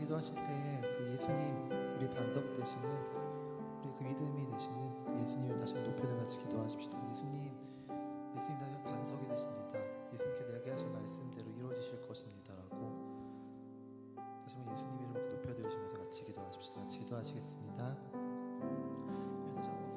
기도하실 때 그 예수님, 우리 반석 되시는, 우리 그 믿음이 되시는 그 예수님을 다시 한번 높여서 같이 기도하십시다. 예수님, 예수님 나의 반석이 되십니다. 예수님께 내게 하신 말씀대로 이루어지실 것입니다라고 다시 한번 예수님 이름을 높여드리시면서 같이 기도하십시다. 같이 기도하시겠습니다. 다시 한번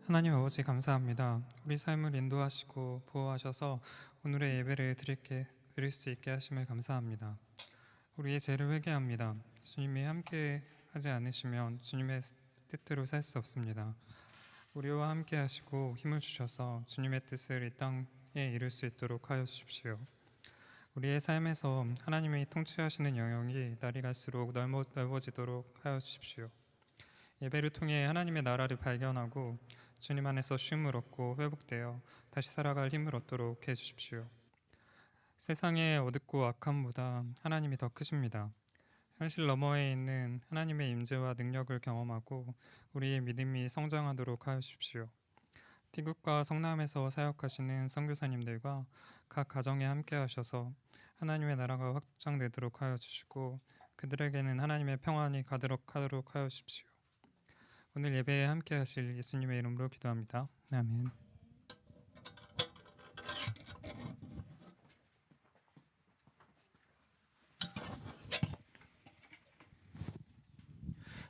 하나님 아버지 감사합니다. 우리 삶을 인도하시고 보호하셔서 오늘의 예배를 드릴 수 있게 하심을 감사합니다. 우리의 죄를 회개합니다. 주님이 함께 하지 않으시면 주님의 뜻대로 살 수 없습니다. 우리와 함께 하시고 힘을 주셔서 주님의 뜻을 이 땅에 이룰 수 있도록 하여 주십시오. 우리의 삶에서 하나님이 통치하시는 영역이 날이 갈수록 넓어지도록 하여 주십시오. 예배를 통해 하나님의 나라를 발견하고 주님 안에서 쉼을 얻고 회복되어 다시 살아갈 힘을 얻도록 해주십시오. 세상의 어둡고 악함보다 하나님이 더 크십니다. 현실 너머에 있는 하나님의 임재와 능력을 경험하고 우리의 믿음이 성장하도록 하여 주십시오. 티국과 성남에서 사역하시는 선교사님들과 각 가정에 함께 하셔서 하나님의 나라가 확장되도록 하여 주시고 그들에게는 하나님의 평안이 가득하도록 하여 주십시오. 오늘 예배에 함께 하실 예수님의 이름으로 기도합니다. 아멘.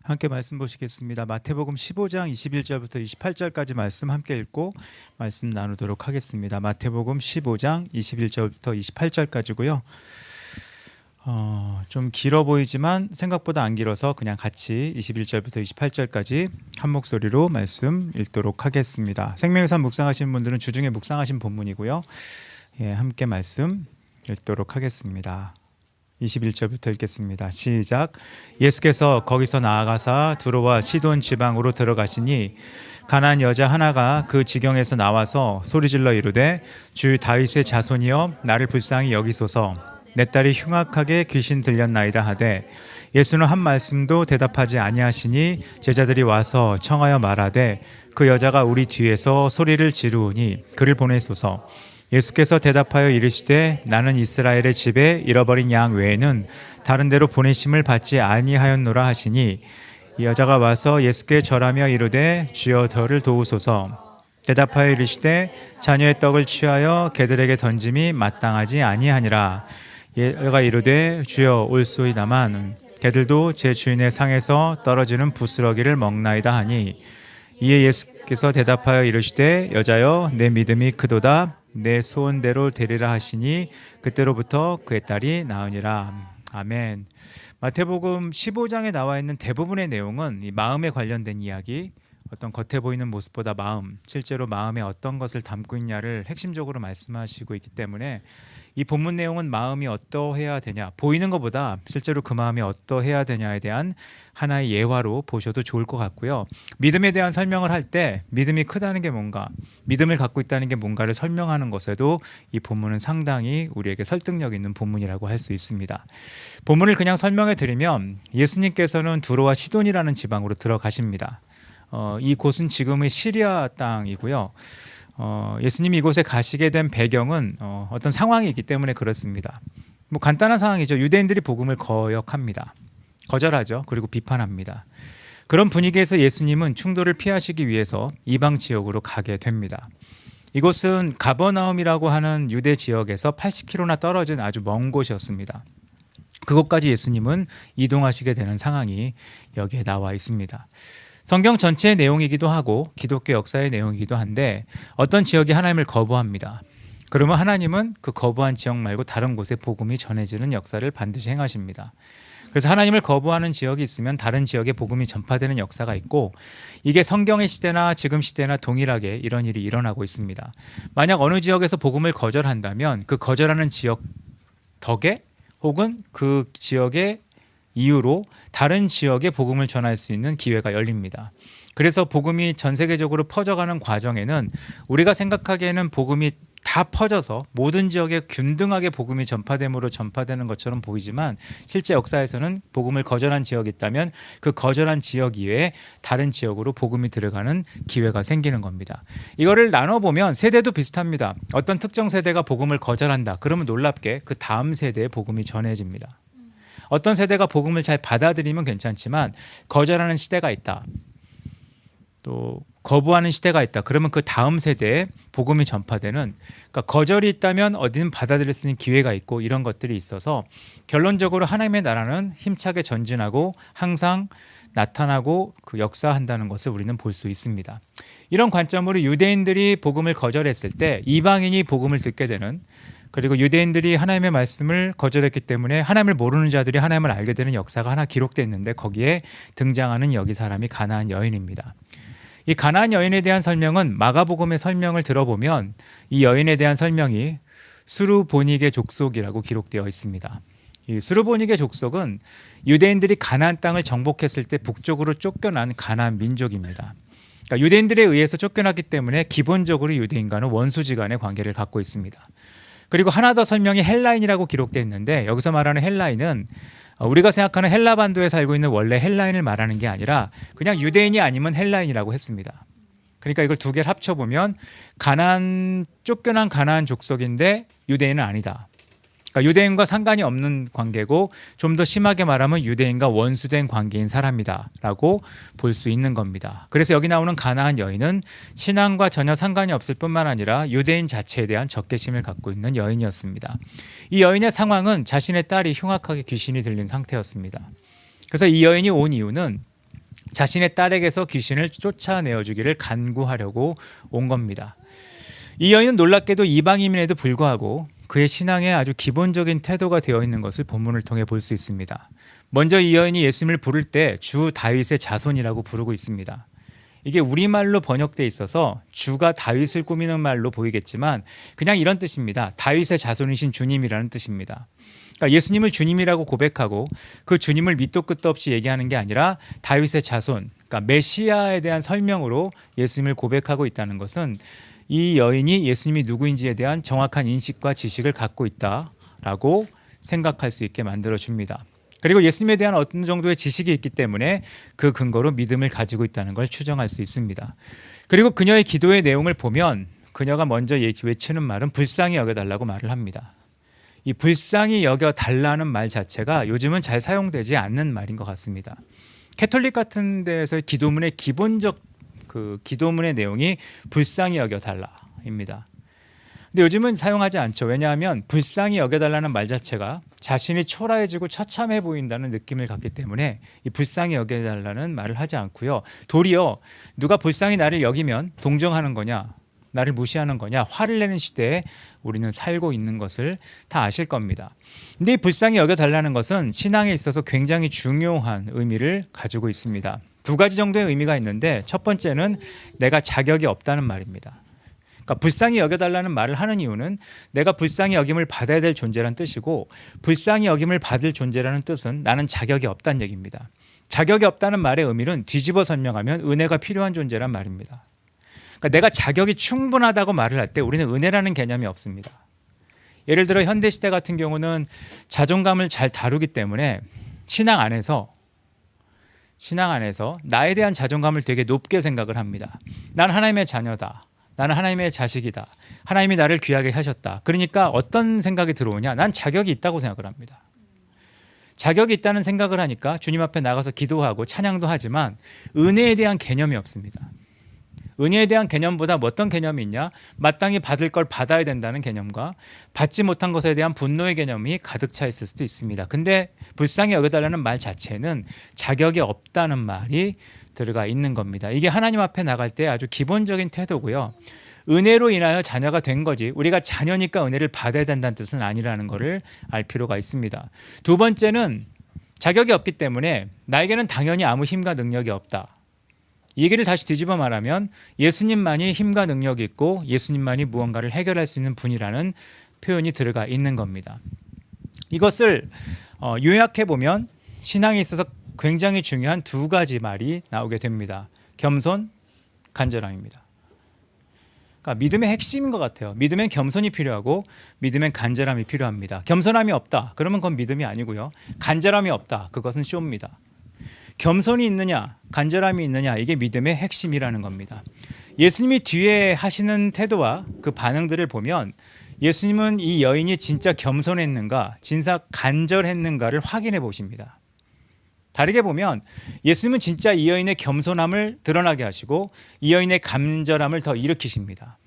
함께 말씀 보시겠습니다. 마태복음 15장 21절부터 28절까지 말씀 함께 읽고 말씀 나누도록 하겠습니다. 마태복음 15장 21절부터 28절까지고요. 좀 길어 보이지만 생각보다 안 길어서 그냥 같이 21절부터 28절까지 한 목소리로 말씀 읽도록 하겠습니다. 생명의 산 묵상하시는 분들은 주중에 묵상하신 본문이고요. 함께 말씀 읽도록 하겠습니다. 21절부터 읽겠습니다. 시작. 예수께서 거기서 나아가사 두로와 시돈 지방으로 들어가시니 가나안 여자 하나가 그 지경에서 나와서 소리질러 이르되 주 다윗의 자손이여 나를 불쌍히 여기소서. 내 딸이 흉악하게 귀신 들렸나이다 하되 예수는 한 말씀도 대답하지 아니하시니 제자들이 와서 청하여 말하되 그 여자가 우리 뒤에서 소리를 지르우니 그를 보내소서. 예수께서 대답하여 이르시되 나는 이스라엘의 집에 잃어버린 양 외에는 다른 데로 보내심을 받지 아니하였노라 하시니 이 여자가 와서 예수께 절하며 이르되 주여 저를 도우소서. 대답하여 이르시되 자녀의 떡을 취하여 개들에게 던짐이 마땅하지 아니하니라. 여자가 이르되 주여 올소이다만 개들도 제 주인의 상에서 떨어지는 부스러기를 먹나이다 하니 이에 예수께서 대답하여 이르시되 여자여 내 믿음이 크도다. 내 소원대로 되리라 하시니 그때로부터 그의 딸이 나으니라. 아멘. 마태복음 15장에 나와 있는 대부분의 내용은 이 마음에 관련된 이야기, 어떤 겉에 보이는 모습보다 마음, 실제로 마음에 어떤 것을 담고 있냐를 핵심적으로 말씀하시고 있기 때문에 이 본문 내용은 마음이 어떠해야 되냐, 보이는 것보다 실제로 그 마음이 어떠해야 되냐에 대한 하나의 예화로 보셔도 좋을 것 같고요. 믿음에 대한 설명을 할 때 믿음이 크다는 게 뭔가, 믿음을 갖고 있다는 게 뭔가를 설명하는 것에도 이 본문은 상당히 우리에게 설득력 있는 본문이라고 할 수 있습니다. 본문을 그냥 설명해 드리면 예수님께서는 두로와 시돈이라는 지방으로 들어가십니다. 이 곳은 지금의 시리아 땅이고요. 예수님이 이곳에 가시게 된 배경은 어떤 상황이 있기 때문에 그렇습니다. 뭐 간단한 상황이죠. 유대인들이 복음을 거절하죠. 그리고 비판합니다. 그런 분위기에서 예수님은 충돌을 피하시기 위해서 이방 지역으로 가게 됩니다. 이곳은 가버나움이라고 하는 유대 지역에서 80km나 떨어진 아주 먼 곳이었습니다. 그곳까지 예수님은 이동하시게 되는 상황이 여기에 나와 있습니다. 성경 전체의 내용이기도 하고 기독교 역사의 내용이기도 한데 어떤 지역이 하나님을 거부합니다. 그러면 하나님은 그 거부한 지역 말고 다른 곳에 복음이 전해지는 역사를 반드시 행하십니다. 그래서 하나님을 거부하는 지역이 있으면 다른 지역에 복음이 전파되는 역사가 있고, 이게 성경의 시대나 지금 시대나 동일하게 이런 일이 일어나고 있습니다. 만약 어느 지역에서 복음을 거절한다면 그 거절하는 지역 덕에 혹은 그 지역의 이유로 다른 지역에 복음을 전할 수 있는 기회가 열립니다. 그래서 복음이 전 세계적으로 퍼져가는 과정에는 우리가 생각하기에는 복음이 다 퍼져서 모든 지역에 균등하게 복음이 전파되는 것처럼 보이지만, 실제 역사에서는 복음을 거절한 지역이 있다면 그 거절한 지역 이외에 다른 지역으로 복음이 들어가는 기회가 생기는 겁니다. 이거를 나눠보면 세대도 비슷합니다. 어떤 특정 세대가 복음을 거절한다, 그러면 놀랍게 그 다음 세대에 복음이 전해집니다. 어떤 세대가 복음을 잘 받아들이면 괜찮지만 거절하는 시대가 있다, 또 거부하는 시대가 있다, 그러면 그 다음 세대에 복음이 전파되는, 그러니까 거절이 있다면 어디는 받아들일 수 있는 기회가 있고, 이런 것들이 있어서 결론적으로 하나님의 나라는 힘차게 전진하고 항상 나타나고 그 역사한다는 것을 우리는 볼 수 있습니다. 이런 관점으로 유대인들이 복음을 거절했을 때 이방인이 복음을 듣게 되는, 그리고 유대인들이 하나님의 말씀을 거절했기 때문에 하나님을 모르는 자들이 하나님을 알게 되는 역사가 하나 기록되어 있는데, 거기에 등장하는 여기 사람이 가나안 여인입니다. 이 가나안 여인에 대한 설명은 마가복음의 설명을 들어보면 이 여인에 대한 설명이 수르보닉의 족속이라고 기록되어 있습니다. 이 수르보닉의 족속은 유대인들이 가나안 땅을 정복했을 때 북쪽으로 쫓겨난 가나안 민족입니다. 그러니까 유대인들에 의해서 쫓겨났기 때문에 기본적으로 유대인과는 원수지간의 관계를 갖고 있습니다. 그리고 하나 더 설명이 헬라인이라고 기록되어 있는데, 여기서 말하는 헬라인은 우리가 생각하는 헬라 반도에 살고 있는 원래 헬라인을 말하는 게 아니라 그냥 유대인이 아니면 헬라인이라고 했습니다. 그러니까 이걸 두 개를 합쳐보면 쫓겨난 가나안 족속인데 유대인은 아니다. 그러니까 유대인과 상관이 없는 관계고, 좀 더 심하게 말하면 유대인과 원수된 관계인 사람이다 라고 볼 수 있는 겁니다. 그래서 여기 나오는 가나안 여인은 신앙과 전혀 상관이 없을 뿐만 아니라 유대인 자체에 대한 적개심을 갖고 있는 여인이었습니다. 이 여인의 상황은 자신의 딸이 흉악하게 귀신이 들린 상태였습니다. 그래서 이 여인이 온 이유는 자신의 딸에게서 귀신을 쫓아내어주기를 간구하려고 온 겁니다. 이 여인은 놀랍게도 이방인임에도 불구하고 그의 신앙에 아주 기본적인 태도가 되어 있는 것을 본문을 통해 볼 수 있습니다. 먼저 이 여인이 예수님을 부를 때 주 다윗의 자손이라고 부르고 있습니다. 이게 우리말로 번역돼 있어서 주가 다윗을 꾸미는 말로 보이겠지만 그냥 이런 뜻입니다. 다윗의 자손이신 주님이라는 뜻입니다. 그러니까 예수님을 주님이라고 고백하고 그 주님을 밑도 끝도 없이 얘기하는 게 아니라 다윗의 자손, 그러니까 메시아에 대한 설명으로 예수님을 고백하고 있다는 것은 이 여인이 예수님이 누구인지에 대한 정확한 인식과 지식을 갖고 있다라고 생각할 수 있게 만들어줍니다. 그리고 예수님에 대한 어떤 정도의 지식이 있기 때문에 그 근거로 믿음을 가지고 있다는 걸 추정할 수 있습니다. 그리고 그녀의 기도의 내용을 보면 그녀가 먼저 외치는 말은 불쌍히 여겨달라고 말을 합니다. 이 불쌍히 여겨달라는 말 자체가 요즘은 잘 사용되지 않는 말인 것 같습니다. 캐톨릭 같은 데에서의 기도문의 기본적 기도문의 내용이 불쌍히 여겨달라입니다. 근데 요즘은 사용하지 않죠. 왜냐하면 불쌍히 여겨달라는 말 자체가 자신이 초라해지고 처참해 보인다는 느낌을 갖기 때문에 이 불쌍히 여겨달라는 말을 하지 않고요. 도리어 누가 불쌍히 나를 여기면 동정하는 거냐, 나를 무시하는 거냐, 화를 내는 시대에 우리는 살고 있는 것을 다 아실 겁니다. 근데 이 불쌍히 여겨달라는 것은 신앙에 있어서 굉장히 중요한 의미를 가지고 있습니다. 두 가지 정도의 의미가 있는데, 첫 번째는 내가 자격이 없다는 말입니다. 그러니까 불쌍히 여겨달라는 말을 하는 이유는 내가 불쌍히 여김을 받아야 될 존재라는 뜻이고, 불쌍히 여김을 받을 존재라는 뜻은 나는 자격이 없다는 얘기입니다. 자격이 없다는 말의 의미는 뒤집어 설명하면 은혜가 필요한 존재란 말입니다. 그러니까 내가 자격이 충분하다고 말을 할 때 우리는 은혜라는 개념이 없습니다. 예를 들어 현대시대 같은 경우는 자존감을 잘 다루기 때문에 신앙 안에서 나에 대한 자존감을 되게 높게 생각을 합니다. 난 하나님의 자녀다. 나는 하나님의 자식이다. 하나님이 나를 귀하게 하셨다. 그러니까 어떤 생각이 들어오냐? 난 자격이 있다고 생각을 합니다. 자격이 있다는 생각을 하니까 주님 앞에 나가서 기도하고 찬양도 하지만 은혜에 대한 개념이 없습니다. 은혜에 대한 개념보다 어떤 개념이 있냐? 마땅히 받을 걸 받아야 된다는 개념과 받지 못한 것에 대한 분노의 개념이 가득 차 있을 수도 있습니다. 근데 불쌍히 여겨달라는 말 자체는 자격이 없다는 말이 들어가 있는 겁니다. 이게 하나님 앞에 나갈 때 아주 기본적인 태도고요. 은혜로 인하여 자녀가 된 거지 우리가 자녀니까 은혜를 받아야 된다는 뜻은 아니라는 것을 알 필요가 있습니다. 두 번째는 자격이 없기 때문에 나에게는 당연히 아무 힘과 능력이 없다. 이 얘기를 다시 뒤집어 말하면 예수님만이 힘과 능력이 있고 예수님만이 무언가를 해결할 수 있는 분이라는 표현이 들어가 있는 겁니다. 이것을 요약해 보면 신앙에 있어서 굉장히 중요한 두 가지 말이 나오게 됩니다. 겸손, 간절함입니다. 그러니까 믿음의 핵심인 것 같아요. 믿음엔 겸손이 필요하고 믿음엔 간절함이 필요합니다. 겸손함이 없다. 그러면 그건 믿음이 아니고요. 간절함이 없다. 그것은 쇼입니다. 겸손이 있느냐, 간절함이 있느냐, 이게 믿음의 핵심이라는 겁니다. 예수님이 뒤에 하시는 태도와 그 반응들을 보면 예수님은 이 여인이 진짜 겸손했는가, 진짜 간절했는가를 확인해 보십니다. 다르게 보면 예수님은 진짜 이 여인의 겸손함을 드러나게 하시고 이 여인의 간절함을 더 일으키십니다.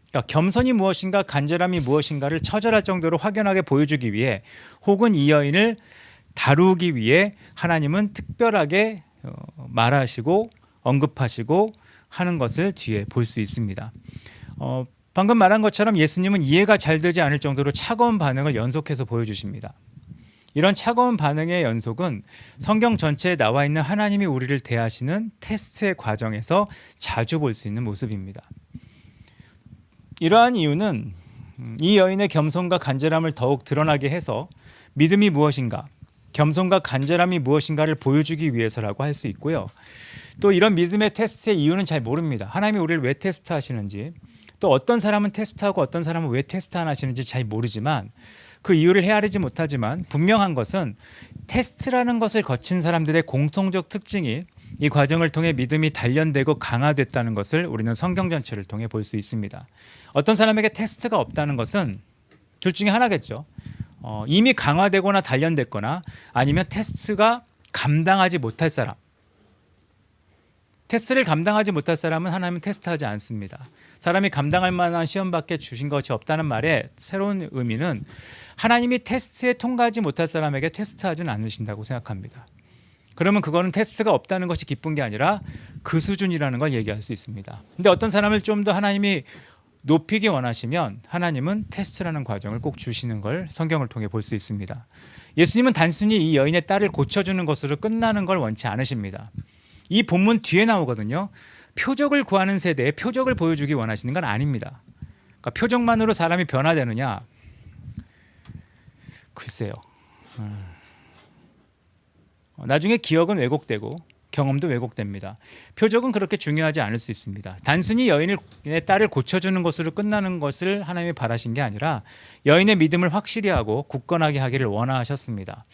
그러니까 겸손이 무엇인가 간절함이 무엇인가를 처절할 정도로 확연하게 보여주기 위해 혹은 이 여인을 다루기 위해 하나님은 특별하게 말하시고 언급하시고 하는 것을 뒤에 볼 수 있습니다. 방금 말한 것처럼 예수님은 이해가 잘 되지 않을 정도로 차가운 반응을 연속해서 보여주십니다. 이런 차가운 반응의 연속은 성경 전체에 나와 있는 하나님이 우리를 대하시는 테스트의 과정에서 자주 볼 수 있는 모습입니다. 이러한 이유는 이 여인의 겸손과 간절함을 더욱 드러나게 해서 믿음이 무엇인가, 겸손과 간절함이 무엇인가를 보여주기 위해서라고 할 수 있고요. 또 이런 믿음의 테스트의 이유는 잘 모릅니다. 하나님이 우리를 왜 테스트하시는지, 또 어떤 사람은 테스트하고 어떤 사람은 왜 테스트 안 하시는지 잘 모르지만 그 이유를 헤아리지 못하지만 분명한 것은 테스트라는 것을 거친 사람들의 공통적 특징이 이 과정을 통해 믿음이 단련되고 강화됐다는 것을 우리는 성경 전체를 통해 볼 수 있습니다. 어떤 사람에게 테스트가 없다는 것은 둘 중에 하나겠죠. 이미 강화되거나 단련됐거나 아니면 테스트가 감당하지 못할 사람. 테스트를 감당하지 못할 사람은 하나님은 테스트하지 않습니다. 사람이 감당할 만한 시험밖에 주신 것이 없다는 말의 새로운 의미는 하나님이 테스트에 통과하지 못할 사람에게 테스트하지는 않으신다고 생각합니다. 그러면 그거는 테스트가 없다는 것이 기쁜 게 아니라 그 수준이라는 걸 얘기할 수 있습니다. 근데 어떤 사람을 좀 더 하나님이 높이기 원하시면 하나님은 테스트라는 과정을 꼭 주시는 걸 성경을 통해 볼 수 있습니다. 예수님은 단순히 이 여인의 딸을 고쳐주는 것으로 끝나는 걸 원치 않으십니다. 이 본문 뒤에 나오거든요. 표적을 구하는 세대에 표적을 보여주기 원하시는 건 아닙니다. 그러니까 표적만으로 사람이 변화되느냐? 글쎄요. 나중에 기억은 왜곡되고 경험도 왜곡됩니다. 표적은 그렇게 중요하지 않을 수 있습니다. 단순히 여인의 딸을 고쳐주는 것으로 끝나는 것을 하나님이 바라신 게 아니라 여인의 믿음을 확실히 하고 굳건하게 하기를 원하셨습니다.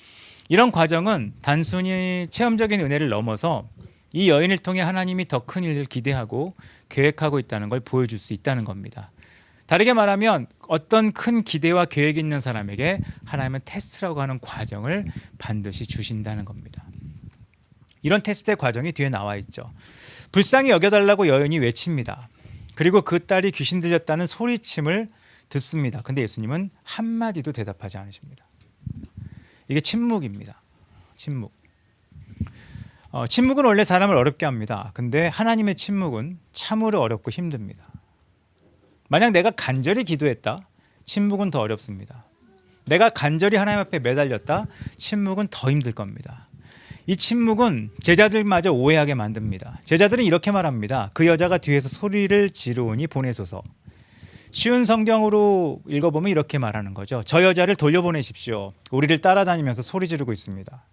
이런 과정은 단순히 체험적인 은혜를 넘어서 이 여인을 통해 하나님이 더 큰 일을 기대하고 계획하고 있다는 걸 보여줄 수 있다는 겁니다. 다르게 말하면 어떤 큰 기대와 계획이 있는 사람에게 하나님은 테스트라고 하는 과정을 반드시 주신다는 겁니다. 이런 테스트의 과정이 뒤에 나와 있죠. 불쌍히 여겨달라고 여인이 외칩니다. 그리고 그 딸이 귀신 들렸다는 소리침을 듣습니다. 근데 예수님은 한마디도 대답하지 않으십니다. 이게 침묵입니다. 침묵. 침묵은 원래 사람을 어렵게 합니다. 근데 하나님의 침묵은 참으로 어렵고 힘듭니다. 만약 내가 간절히 기도했다, 침묵은 더 어렵습니다. 내가 간절히 하나님 앞에 매달렸다, 침묵은 더 힘들 겁니다. 이 침묵은 제자들마저 오해하게 만듭니다. 제자들은 이렇게 말합니다. 그 여자가 뒤에서 소리를 지르오니 보내소서. 쉬운 성경으로 읽어보면 이렇게 말하는 거죠. 저 여자를 돌려보내십시오. 우리를 따라다니면서 소리 지르고 있습니다.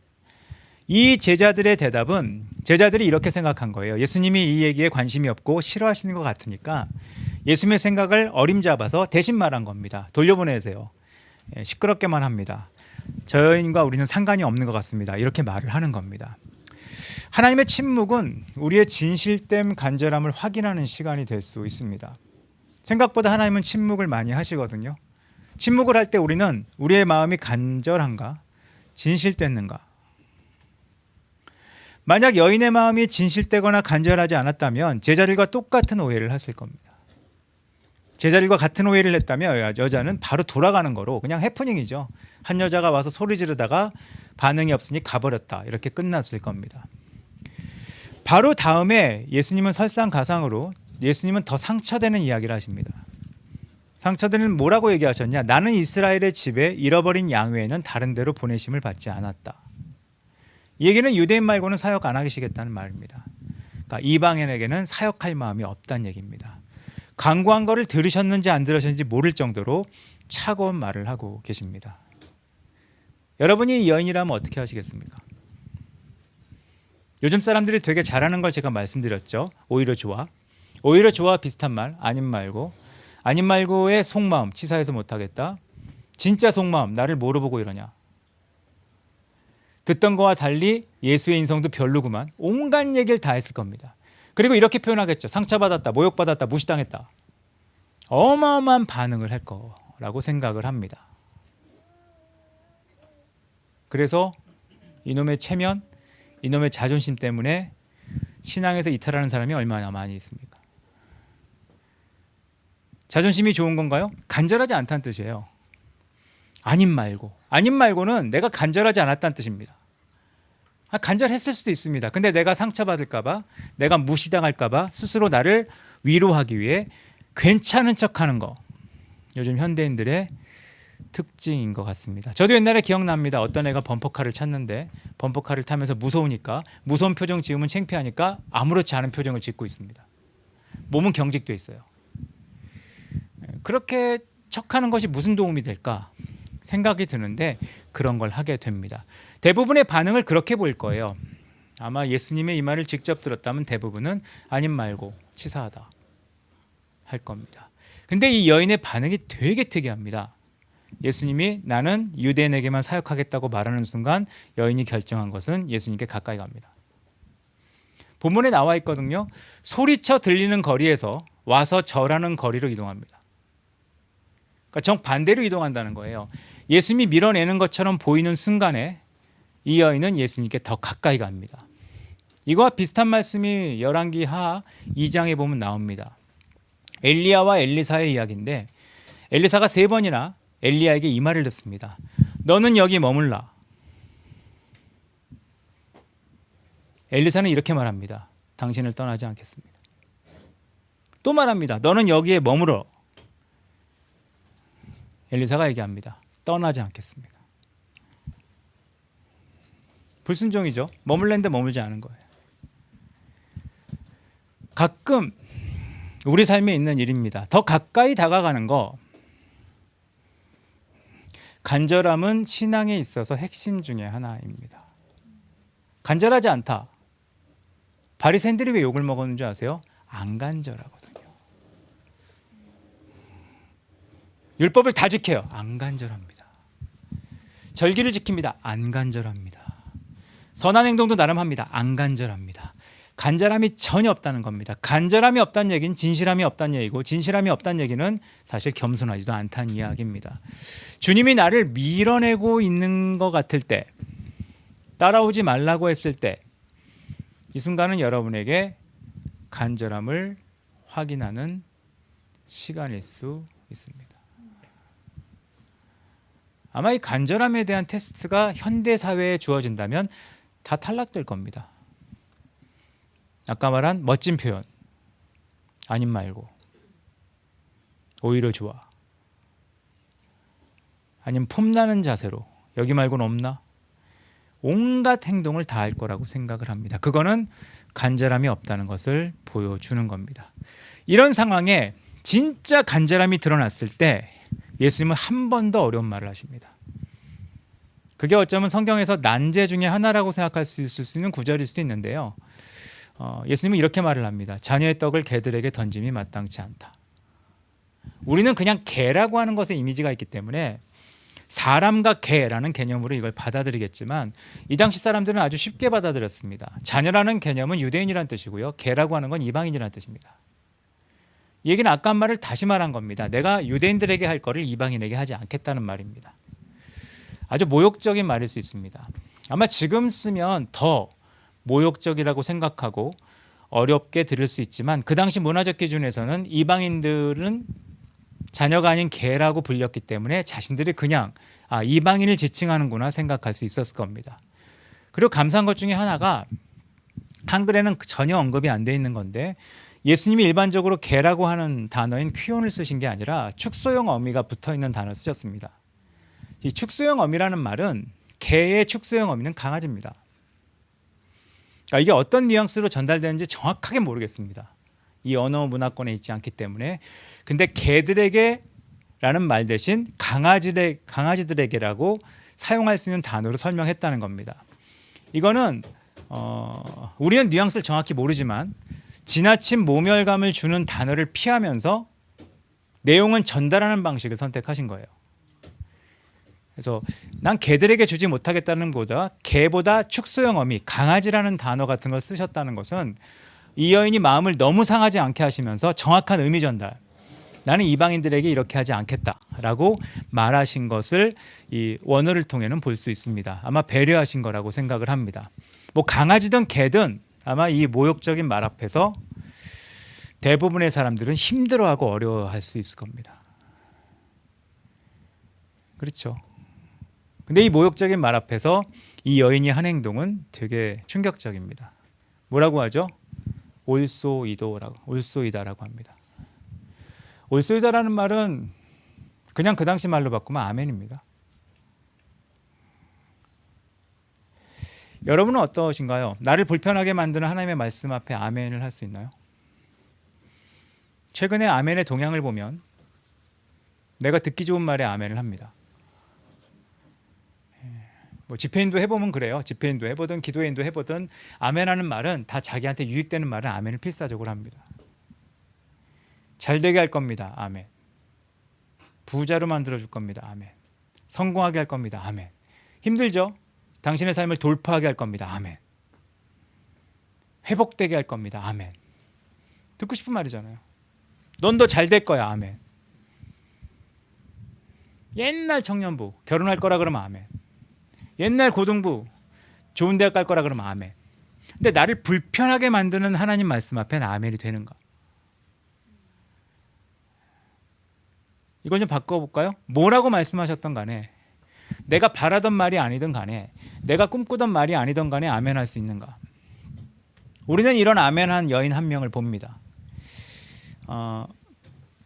이 제자들의 대답은 제자들이 이렇게 생각한 거예요. 예수님이 이 얘기에 관심이 없고 싫어하시는 것 같으니까 예수님의 생각을 어림잡아서 대신 말한 겁니다. 돌려보내세요. 시끄럽게만 합니다. 저 여인과 우리는 상관이 없는 것 같습니다. 이렇게 말을 하는 겁니다. 하나님의 침묵은 우리의 진실됨 간절함을 확인하는 시간이 될 수 있습니다. 생각보다 하나님은 침묵을 많이 하시거든요. 침묵을 할 때 우리는 우리의 마음이 간절한가? 진실됐는가? 만약 여인의 마음이 진실되거나 간절하지 않았다면 제자들과 똑같은 오해를 했을 겁니다. 제자들과 같은 오해를 했다면 여자는 바로 돌아가는 거로 그냥 해프닝이죠. 한 여자가 와서 소리 지르다가 반응이 없으니 가버렸다. 이렇게 끝났을 겁니다. 바로 다음에 예수님은 설상가상으로 예수님은 더 상처되는 이야기를 하십니다. 상처되는 뭐라고 얘기하셨냐? 나는 이스라엘의 집에 잃어버린 양 외에는 다른 데로 보내심을 받지 않았다. 이 얘기는 유대인 말고는 사역 안 하시겠다는 말입니다. 그러니까 이방인에게는 사역할 마음이 없다는 얘기입니다. 광고한 거를 들으셨는지 안 들으셨는지 모를 정도로 차가운 말을 하고 계십니다. 여러분이 여인이라면 어떻게 하시겠습니까? 요즘 사람들이 되게 잘하는 걸 제가 말씀드렸죠. 오히려 좋아. 오히려 좋아 비슷한 말. 아님 말고. 아님 말고의 속마음. 치사해서 못하겠다. 진짜 속마음. 나를 뭐로 보고 이러냐. 듣던 거와 달리 예수의 인성도 별로구만. 온갖 얘기를 다 했을 겁니다. 그리고 이렇게 표현하겠죠. 상처받았다. 모욕받았다. 무시당했다. 어마어마한 반응을 할 거라고 생각을 합니다. 그래서 이놈의 체면, 이놈의 자존심 때문에 신앙에서 이탈하는 사람이 얼마나 많이 있습니까? 자존심이 좋은 건가요? 간절하지 않다는 뜻이에요. 아님 말고. 아님 말고는 내가 간절하지 않았다는 뜻입니다. 간절했을 수도 있습니다. 근데 내가 상처받을까 봐, 내가 무시당할까 봐 스스로 나를 위로하기 위해 괜찮은 척하는 거. 요즘 현대인들의 특징인 것 같습니다. 저도 옛날에 기억납니다. 어떤 애가 범퍼카를 찾는데 범퍼카를 타면서 무서우니까 무서운 표정 지으면 창피하니까 아무렇지 않은 표정을 짓고 있습니다. 몸은 경직돼 있어요. 그렇게 척하는 것이 무슨 도움이 될까 생각이 드는데 그런 걸 하게 됩니다. 대부분의 반응을 그렇게 보일 거예요. 아마 예수님의 이 말을 직접 들었다면 대부분은 아님 말고 치사하다 할 겁니다. 근데 이 여인의 반응이 되게 특이합니다. 예수님이 나는 유대인에게만 사역하겠다고 말하는 순간 여인이 결정한 것은 예수님께 가까이 갑니다. 본문에 나와 있거든요. 소리쳐 들리는 거리에서 와서 절하는 거리로 이동합니다. 그러니까 정반대로 이동한다는 거예요. 예수님이 밀어내는 것처럼 보이는 순간에 이 여인은 예수님께 더 가까이 갑니다. 이거와 비슷한 말씀이 열왕기하 2장에 보면 나옵니다. 엘리야와 엘리사의 이야기인데 엘리사가 3번이나 엘리야에게 이 말을 듣습니다. 너는 여기 머물라. 엘리사는 이렇게 말합니다. 당신을 떠나지 않겠습니다. 또 말합니다. 너는 여기에 머물어. 엘리사가 얘기합니다. 떠나지 않겠습니다. 불순종이죠. 머물랜데 머물지 않은 거예요. 가끔 우리 삶에 있는 일입니다. 더 가까이 다가가는 거. 간절함은 신앙에 있어서 핵심 중에 하나입니다. 간절하지 않다. 바리새인들이 왜 욕을 먹었는 줄 아세요? 안 간절하거든요. 율법을 다 지켜요. 안 간절합니다. 절기를 지킵니다. 안 간절합니다. 선한 행동도 나름 합니다. 안 간절합니다. 간절함이 전혀 없다는 겁니다. 간절함이 없다는 얘기는 진실함이 없다는 얘기고 진실함이 없다는 얘기는 사실 겸손하지도 않다는 이야기입니다. 주님이 나를 밀어내고 있는 것 같을 때, 따라오지 말라고 했을 때, 이 순간은 여러분에게 간절함을 확인하는 시간일 수 있습니다. 아마 이 간절함에 대한 테스트가 현대 사회에 주어진다면 다 탈락될 겁니다. 아까 말한 멋진 표현, 아님 말고, 오히려 좋아, 아니면 폼나는 자세로 여기 말고는 없나? 온갖 행동을 다 할 거라고 생각을 합니다. 그거는 간절함이 없다는 것을 보여주는 겁니다. 이런 상황에 진짜 간절함이 드러났을 때 예수님은 한 번 더 어려운 말을 하십니다. 그게 어쩌면 성경에서 난제 중에 하나라고 생각할 수 있을 수 있는 구절일 수도 있는데요. 예수님은 이렇게 말을 합니다. 자녀의 떡을 개들에게 던짐이 마땅치 않다. 우리는 그냥 개라고 하는 것에 이미지가 있기 때문에 사람과 개라는 개념으로 이걸 받아들이겠지만 이 당시 사람들은 아주 쉽게 받아들였습니다. 자녀라는 개념은 유대인이라는 뜻이고요. 개라고 하는 건 이방인이라는 뜻입니다. 이 얘기는 아까 한 말을 다시 말한 겁니다. 내가 유대인들에게 할 거를 이방인에게 하지 않겠다는 말입니다. 아주 모욕적인 말일 수 있습니다. 아마 지금 쓰면 더 모욕적이라고 생각하고 어렵게 들을 수 있지만 그 당시 문화적 기준에서는 이방인들은 자녀가 아닌 개라고 불렸기 때문에 자신들이 그냥 이방인을 지칭하는구나 생각할 수 있었을 겁니다. 그리고 감사한 것 중에 하나가 한글에는 전혀 언급이 안 돼 있는 건데 예수님이 일반적으로 개라고 하는 단어인 퀴온을 쓰신 게 아니라 축소형 어미가 붙어있는 단어를 쓰셨습니다. 이 축소형 어미라는 말은 개의 축소형 어미는 강아지입니다. 그러니까 이게 어떤 뉘앙스로 전달되는지 정확하게 모르겠습니다. 이 언어 문화권에 있지 않기 때문에. 근데 개들에게 라는 말 대신 강아지들에게라고 사용할 수 있는 단어로 설명했다는 겁니다. 이거는 우리는 뉘앙스를 정확히 모르지만 지나친 모멸감을 주는 단어를 피하면서 내용은 전달하는 방식을 선택하신 거예요. 그래서 난 개들에게 주지 못하겠다는 보다 개보다 축소형 어미, 강아지라는 단어 같은 걸 쓰셨다는 것은 이 여인이 마음을 너무 상하지 않게 하시면서 정확한 의미 전달, 나는 이방인들에게 이렇게 하지 않겠다라고 말하신 것을 이 원어를 통해는 볼 수 있습니다. 아마 배려하신 거라고 생각을 합니다. 뭐 강아지든 개든 아마 이 모욕적인 말 앞에서 대부분의 사람들은 힘들어하고 어려워할 수 있을 겁니다. 그렇죠. 근데 이 모욕적인 말 앞에서 이 여인이 한 행동은 되게 충격적입니다. 뭐라고 하죠? 올소이다라고 합니다. 올소이다라는 말은 그냥 그 당시 말로 바꾸면 아멘입니다. 여러분은 어떠신가요? 나를 불편하게 만드는 하나님의 말씀 앞에 아멘을 할 수 있나요? 최근에 아멘의 동향을 보면 내가 듣기 좋은 말에 아멘을 합니다. 뭐 집회인도 해보면 그래요. 집회인도 해보든 기도인도 해보든 아멘하는 말은 다 자기한테 유익되는 말은 아멘을 필사적으로 합니다. 잘 되게 할 겁니다. 아멘. 부자로 만들어줄 겁니다. 아멘. 성공하게 할 겁니다. 아멘. 힘들죠? 당신의 삶을 돌파하게 할 겁니다. 아멘. 회복되게 할 겁니다. 아멘. 듣고 싶은 말이잖아요. 넌 더 잘 될 거야. 아멘. 옛날 청년부 결혼할 거라 그러면 아멘. 옛날 고등부 좋은 대학 갈 거라 그러면 아멘. 근데 나를 불편하게 만드는 하나님 말씀 앞에는 아멘이 되는가? 이걸 좀 바꿔볼까요? 뭐라고 말씀하셨던 간에 내가 바라던 말이 아니든 간에 내가 꿈꾸던 말이 아니든 간에 아멘할 수 있는가? 우리는 이런 아멘한 여인 한 명을 봅니다.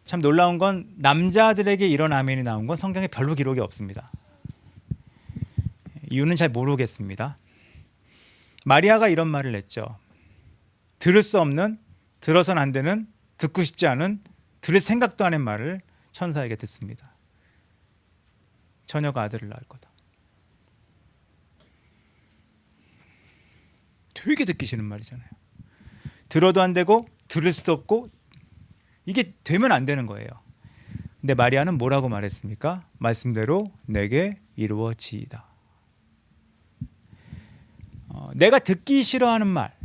참 놀라운 건 남자들에게 이런 아멘이 나온 건 성경에 별로 기록이 없습니다. 이유는 잘 모르겠습니다. 마리아가 이런 말을 했죠. 들을 수 없는, 들어선 안 되는, 듣고 싶지 않은, 들을 생각도 안 한 말을 천사에게 듣습니다. 처녀가 아들을 낳을 거다. 되게 듣기 싫은 말이잖아요. 들어도 안 되고 들을 수도 없고 이게 되면 안 되는 거예요. 근데 마리아는 뭐라고 말했습니까? 말씀대로 내게 이루어지이다. 내가 듣기 싫어하는 말,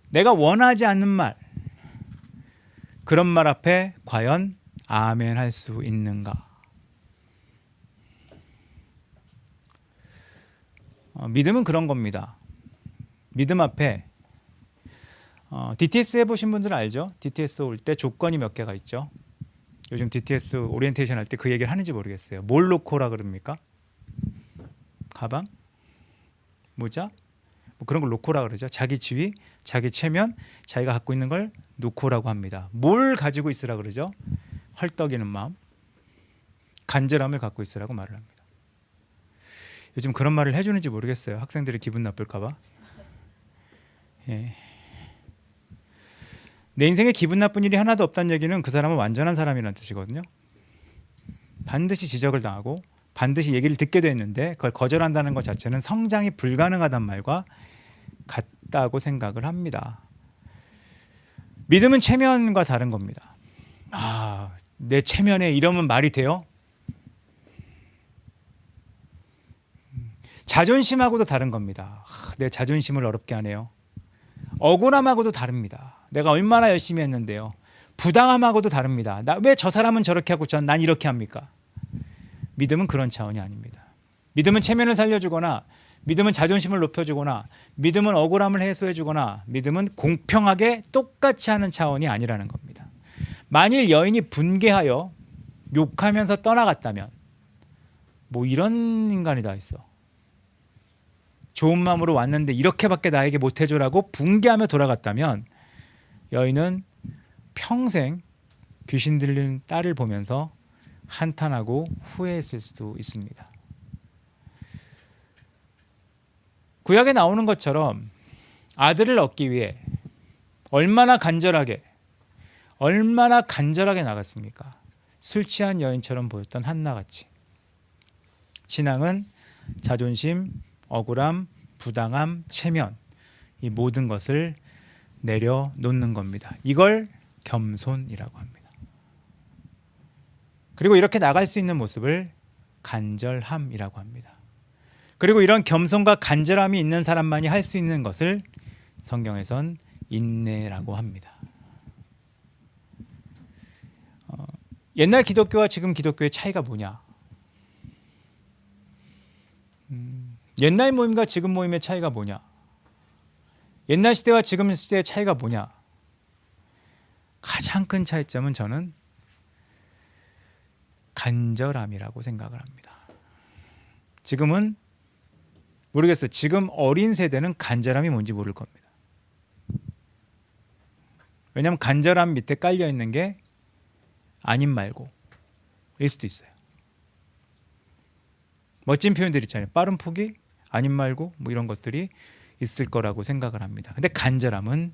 내가 원하지 않는 말, 그런 말 앞에 과연 아멘 할 수 있는가? 믿음은 그런 겁니다. 믿음 앞에 DTS 해보신 분들은 알죠? DTS 올 때 조건이 몇 개가 있죠. 요즘 DTS 오리엔테이션 할 때 그 얘기를 하는지 모르겠어요. 뭘 놓고라 그럽니까? 가방? 모자? 뭐 그런 걸 놓고라 그러죠. 자기 지위, 자기 체면, 자기가 갖고 있는 걸 놓고라고 합니다. 뭘 가지고 있으라 그러죠? 헐떡이는 마음, 간절함을 갖고 있으라고 말을 합니다. 요즘 그런 말을 해주는지 모르겠어요. 학생들이 기분 나쁠까 봐. 예. 내 인생에 기분 나쁜 일이 하나도 없다는 얘기는 그 사람은 완전한 사람이라는 뜻이거든요. 반드시 지적을 당하고 반드시 얘기를 듣게 됐는데 그걸 거절한다는 것 자체는 성장이 불가능하단 말과 같다고 생각을 합니다. 믿음은 체면과 다른 겁니다. 내 체면에 이러면 말이 돼요? 자존심하고도 다른 겁니다. 내 자존심을 어렵게 하네요. 억울함하고도 다릅니다. 내가 얼마나 열심히 했는데요. 부당함하고도 다릅니다. 왜 저 사람은 저렇게 하고 난 이렇게 합니까? 믿음은 그런 차원이 아닙니다. 믿음은 체면을 살려주거나 믿음은 자존심을 높여주거나 믿음은 억울함을 해소해주거나 믿음은 공평하게 똑같이 하는 차원이 아니라는 겁니다. 만일 여인이 분개하여 욕하면서 떠나갔다면 뭐 이런 인간이 다 있어. 좋은 마음으로 왔는데 이렇게밖에 나에게 못해줘라고 붕괴하며 돌아갔다면 여인은 평생 귀신 들린 딸을 보면서 한탄하고 후회했을 수도 있습니다. 구약에 나오는 것처럼 아들을 얻기 위해 얼마나 간절하게 나갔습니까? 술 취한 여인처럼 보였던 한나같이. 신앙은 자존심, 억울함, 부당함, 체면, 이 모든 것을 내려놓는 겁니다. 이걸 겸손이라고 합니다. 그리고 이렇게 나갈 수 있는 모습을 간절함이라고 합니다. 그리고 이런 겸손과 간절함이 있는 사람만이 할 수 있는 것을 성경에선 인내라고 합니다. 옛날 기독교와 지금 기독교의 차이가 뭐냐? 옛날 모임과 지금 모임의 차이가 뭐냐? 옛날 시대와 지금 시대의 차이가 뭐냐? 가장 큰 차이점은 저는 간절함이라고 생각을 합니다. 지금은 모르겠어요. 지금 어린 세대는 간절함이 뭔지 모를 겁니다. 왜냐하면 간절함 밑에 깔려 있는 게 아님 말고 일 수도 있어요. 멋진 표현들 있잖아요. 빠른 포기, 아님 말고 뭐 이런 것들이 있을 거라고 생각을 합니다. 근데 간절함은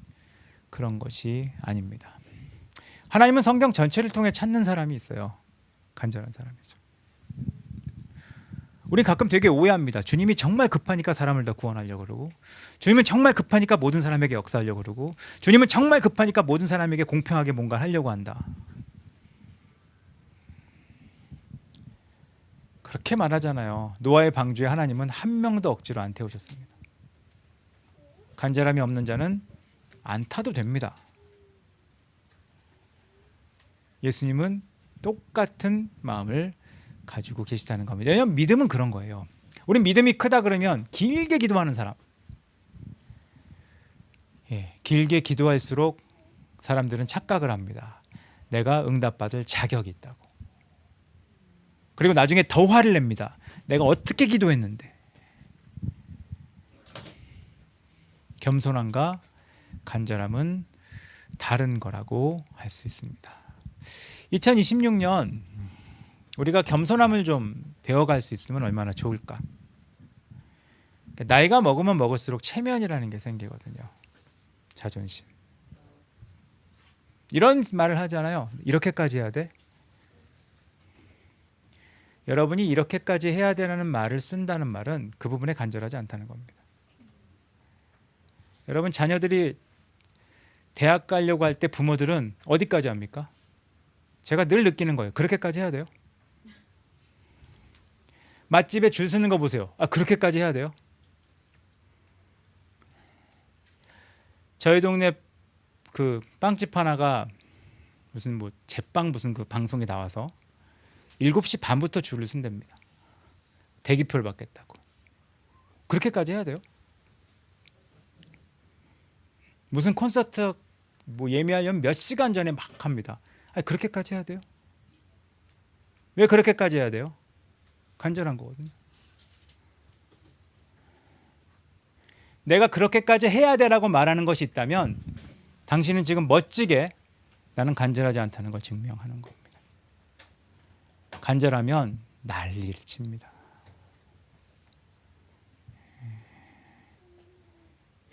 그런 것이 아닙니다. 하나님은 성경 전체를 통해 찾는 사람이 있어요. 간절한 사람이죠. 우린 가끔 되게 오해합니다. 주님이 정말 급하니까 사람을 다 구원하려고 그러고, 주님은 정말 급하니까 모든 사람에게 역사하려고 그러고, 주님은 정말 급하니까 모든 사람에게 공평하게 뭔가 하려고 한다. 그렇게 말하잖아요. 노아의 방주에 하나님은 한 명도 억지로 안 태우셨습니다. 간절함이 없는 자는 안 타도 됩니다. 예수님은 똑같은 마음을 가지고 계시다는 겁니다. 왜냐하면 믿음은 그런 거예요. 우린 믿음이 크다 그러면 길게 기도하는 사람, 길게 기도할수록 사람들은 착각을 합니다. 내가 응답받을 자격이 있다고. 그리고 나중에 더 화를 냅니다. 내가 어떻게 기도했는데. 겸손함과 간절함은 다른 거라고 할 수 있습니다. 2026년 우리가 겸손함을 좀 배워갈 수 있으면 얼마나 좋을까. 나이가 먹으면 먹을수록 체면이라는 게 생기거든요. 자존심. 이런 말을 하잖아요. 이렇게까지 해야 돼? 여러분이 이렇게까지 해야 되는 말을 쓴다는 말은 그 부분에 간절하지 않다는 겁니다. 여러분, 자녀들이 대학 가려고 할 때 부모들은 어디까지 합니까? 제가 늘 느끼는 거예요. 그렇게까지 해야 돼요? 맛집에 줄 서는 거 보세요. 아, 그렇게까지 해야 돼요? 저희 동네 그 빵집 하나가 무슨 뭐 제빵 무슨 그 방송에 나와서 7시 반부터 줄을 쓴답니다. 대기표를 받겠다고. 그렇게까지 해야 돼요? 무슨 콘서트 뭐 예매하려면 몇 시간 전에 막 합니다. 아니, 그렇게까지 해야 돼요? 왜 그렇게까지 해야 돼요? 간절한 거거든요. 내가 그렇게까지 해야 되라고 말하는 것이 있다면 당신은 지금 멋지게 나는 간절하지 않다는 걸 증명하는 겁니다. 간절하면 난리를 칩니다.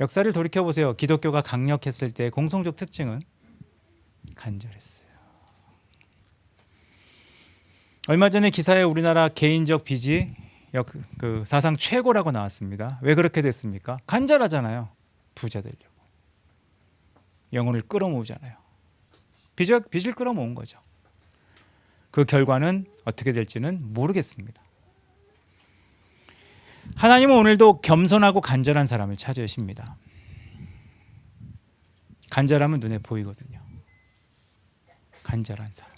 역사를 돌이켜보세요. 기독교가 강력했을 때 공통적 특징은 간절했어요. 얼마 전에 기사에 우리나라 개인적 빚이 그 사상 최고라고 나왔습니다. 왜 그렇게 됐습니까? 간절하잖아요. 부자 되려고. 영혼을 끌어모으잖아요. 빚을 끌어모은 거죠. 그 결과는 어떻게 될지는 모르겠습니다. 하나님은 오늘도 겸손하고 간절한 사람을 찾으십니다. 간절함은 눈에 보이거든요. 간절한 사람.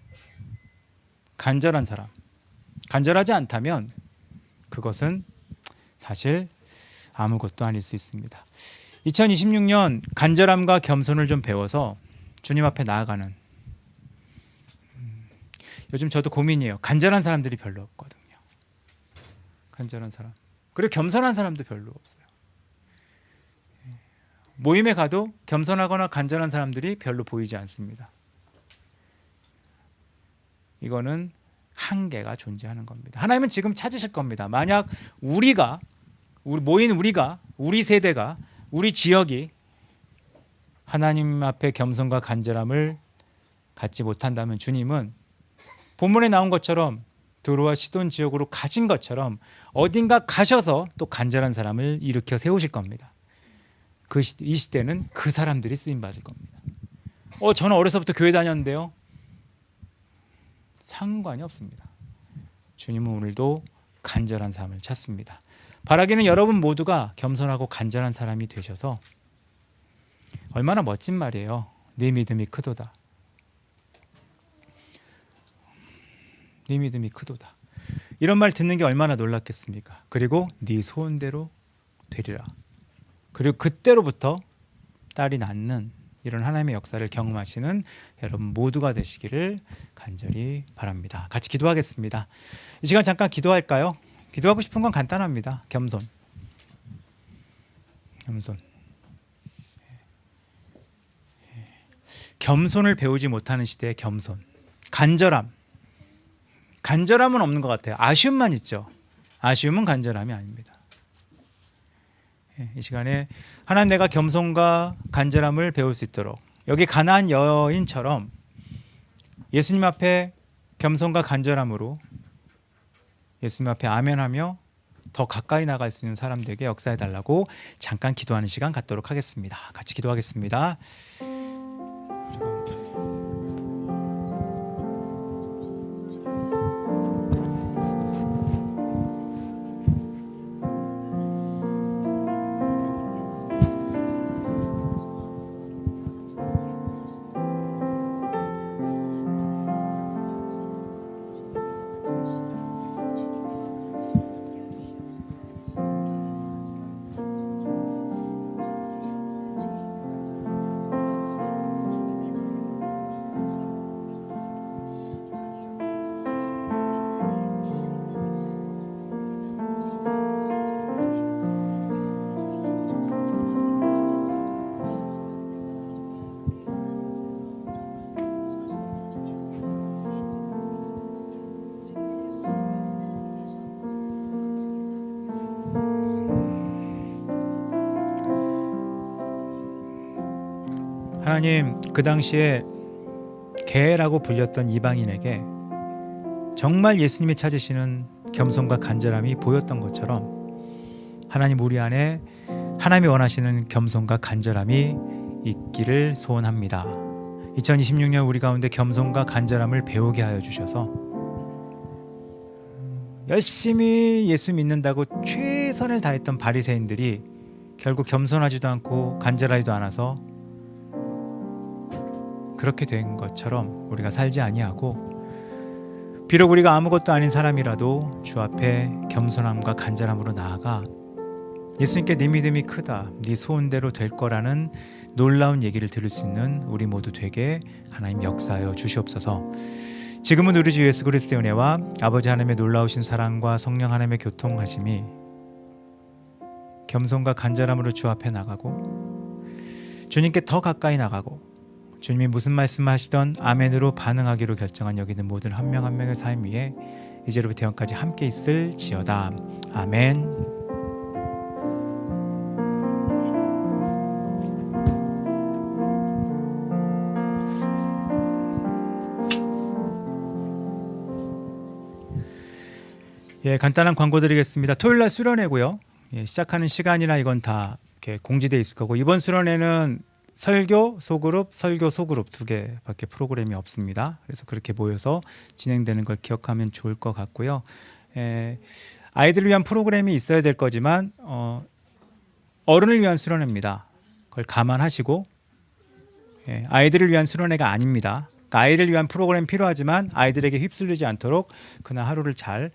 간절하지 않다면 그것은 사실 아무것도 아닐 수 있습니다. 2026년 간절함과 겸손을 좀 배워서 주님 앞에 나아가는, 요즘 저도 고민이에요. 간절한 사람들이 별로 없거든요. 간절한 사람. 그리고 겸손한 사람도 별로 없어요. 모임에 가도 겸손하거나 간절한 사람들이 별로 보이지 않습니다. 이거는 한계가 존재하는 겁니다. 하나님은 지금 찾으실 겁니다. 만약 우리가 우리 세대가, 우리 지역이 하나님 앞에 겸손과 간절함을 갖지 못한다면 주님은 본문에 나온 것처럼 드로아 시돈 지역으로 가신 것처럼 어딘가 가셔서 또 간절한 사람을 일으켜 세우실 겁니다. 이 시대는 그 사람들이 쓰임 받을 겁니다. 저는 어려서부터 교회 다녔는데요. 상관이 없습니다. 주님은 오늘도 간절한 사람을 찾습니다. 바라기는 여러분 모두가 겸손하고 간절한 사람이 되셔서 얼마나 멋진 말이에요. 네 믿음이 크도다. 네 믿음이 크도다. 이런 말 듣는 게 얼마나 놀랍겠습니까? 그리고 네 소원대로 되리라. 그리고 그때로부터 딸이 낳는 이런 하나님의 역사를 경험하시는 여러분 모두가 되시기를 간절히 바랍니다. 같이 기도하겠습니다. 이 시간 잠깐 기도할까요? 기도하고 싶은 건 간단합니다. 겸손. 겸손을 배우지 못하는 시대의 겸손. 간절함은 없는 것 같아요. 아쉬움만 있죠. 아쉬움은 간절함이 아닙니다. 이 시간에 하나님, 내가 겸손과 간절함을 배울 수 있도록 여기 가나안 여인처럼 예수님 앞에 겸손과 간절함으로 예수님 앞에 아멘하며 더 가까이 나갈 수 있는 사람들에게 역사해 달라고 잠깐 기도하는 시간 갖도록 하겠습니다. 같이 기도하겠습니다. 하나님, 그 당시에 개라고 불렸던 이방인에게 정말 예수님이 찾으시는 겸손과 간절함이 보였던 것처럼 하나님, 우리 안에 하나님이 원하시는 겸손과 간절함이 있기를 소원합니다. 2026년 우리 가운데 겸손과 간절함을 배우게 하여 주셔서 열심히 예수 믿는다고 최선을 다했던 바리새인들이 결국 겸손하지도 않고 간절하지도 않아서 그렇게 된 것처럼 우리가 살지 아니하고, 비록 우리가 아무것도 아닌 사람이라도 주 앞에 겸손함과 간절함으로 나아가 예수님께 네 믿음이 크다, 네 소원대로 될 거라는 놀라운 얘기를 들을 수 있는 우리 모두 되게 하나님 역사하여 주시옵소서. 지금은 우리 주 예수 그리스도의 은혜와 아버지 하나님의 놀라우신 사랑과 성령 하나님의 교통하심이 겸손과 간절함으로 주 앞에 나가고 주님께 더 가까이 나가고 주님이 무슨 말씀을 하시던 아멘으로 반응하기로 결정한 여기 있는 모든 한 명 한 명의 삶 위에 이제로부터 영까지 함께 있을지어다. 아멘. 간단한 광고 드리겠습니다. 토요일날 수련회고요. 시작하는 시간이나 이건 다 이렇게 공지되어 있을 거고, 이번 수련회는 설교 소그룹 두 개밖에 프로그램이 없습니다. 그래서 그렇게 모여서 진행되는 걸 기억하면 좋을 것 같고요. 아이들을 위한 프로그램이 있어야 될 거지만 어른을 위한 수련회입니다. 그걸 감안하시고, 아이들을 위한 수련회가 아닙니다. 그러니까 아이를 위한 프로그램 필요하지만 아이들에게 휩쓸리지 않도록 그날 하루를 잘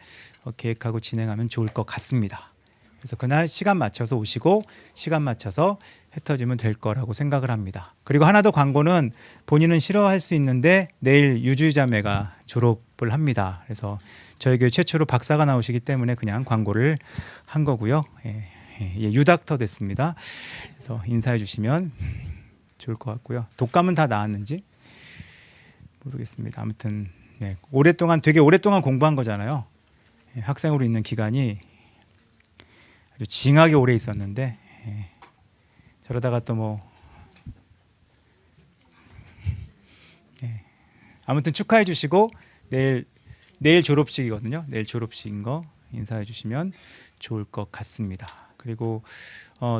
계획하고 진행하면 좋을 것 같습니다. 그래서 그날 시간 맞춰서 오시고 시간 맞춰서 흩어지면 될 거라고 생각을 합니다. 그리고 하나 더 광고는, 본인은 싫어할 수 있는데 내일 유주자매가 졸업을 합니다. 그래서 저희 교회 최초로 박사가 나오시기 때문에 그냥 광고를 한 거고요. 유닥터 됐습니다. 그래서 인사해 주시면 좋을 것 같고요. 독감은 다 나았는지 모르겠습니다. 아무튼 네, 되게 오랫동안 공부한 거잖아요. 학생으로 있는 기간이 아주 징하게 오래 있었는데 저러다가 또 뭐 아무튼 축하해 주시고 내일 졸업식이거든요. 내일 졸업식인 거 인사해 주시면 좋을 것 같습니다. 그리고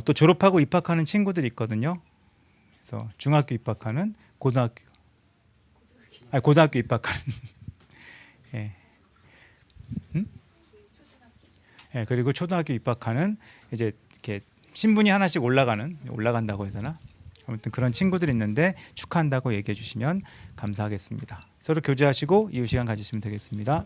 또 졸업하고 입학하는 친구들이 있거든요. 그래서 중학교 입학하는 고등학교 입학하는 그리고 초등학교 입학하는 이제 이렇게 신분이 하나씩 올라간다고 해야 되나? 아무튼 그런 친구들이 있는데 축하한다고 얘기해 주시면 감사하겠습니다. 서로 교제하시고 이후 시간 가지시면 되겠습니다.